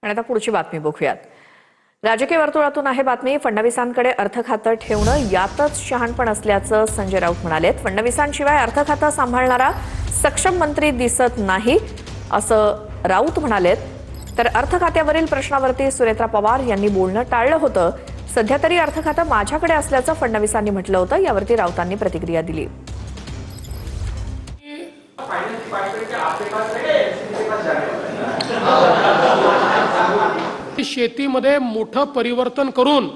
आणि आता पुढची बातमी बघूयात। राजकीय वर्तुळातून आहे बातमी। फडणवीसांकडे अर्थ खातं ठेवणं यातच शहाणपण असल्याचं संजय राऊत म्हणालेत। फडणवीसांशिवाय अर्थ खातं सांभाळणारा सक्षम मंत्री दिसत नाही असं राऊत म्हणालेत। तर अर्थ खात्यावरील प्रश्नावरती सुनेत्रा पवार यांनी बोलणं टाळलं होतं। सध्या तरी अर्थ खातं माझ्याकडे असल्याचं फडणवीसांनी म्हटलं होतं। यावरती राऊतांनी प्रतिक्रिया दिली। शेतीमध्ये मोठं परिवर्तन करून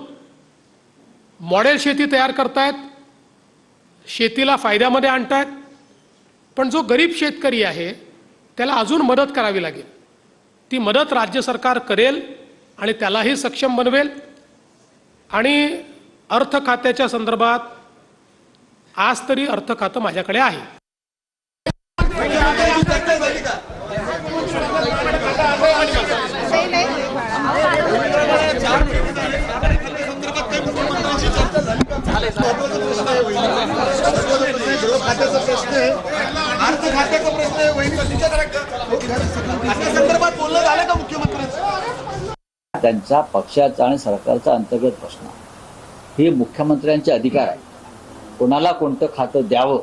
मॉडेल शेती तयार करतायत, शेतीला फायद्यामध्ये आणतायत। पण जो गरीब शेतकरी आहे त्याला अजून मदत करावी लागेल। ती मदत राज्य सरकार करेल आणि त्यालाही सक्षम बनवेल। आणि अर्थ खात्याच्या संदर्भात आज तरी अर्थ खातं माझ्याकडे आहे। त्यांचा पक्षाचा आणि सरकारचा अंतर्गत प्रश्न हे मुख्यमंत्र्यांचे अधिकार आहे। कोणाला कोणतं खातं द्यावं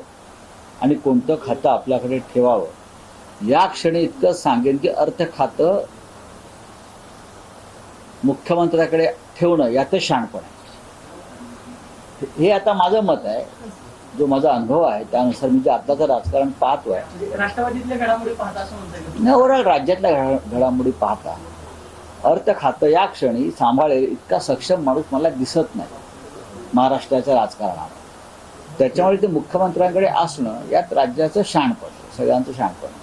आणि कोणतं खातं आपल्याकडे ठेवावं या क्षणी इतकं सांगेन की अर्थ खातं मुख्यमंत्र्याकडे ठेवणं यातच शहाणपण आहे। हे आता माझं मत आहे, जो माझा अनुभव आहे त्यानुसार मी जे आताचं राजकारण पाहतोय, राष्ट्रवादीतल्या घडामोडी पाहता असं म्हणताय नाही ओव्हरऑल राज्यातल्या घडामोडी पाहता अर्थ खातं या क्षणी सांभाळेल इतका सक्षम माणूस मला दिसत नाही महाराष्ट्राच्या राजकारणात। त्याच्यामुळे ते मुख्यमंत्र्यांकडे असणं यात राज्याचं शहाणपण, सगळ्यांचं शहाणपण।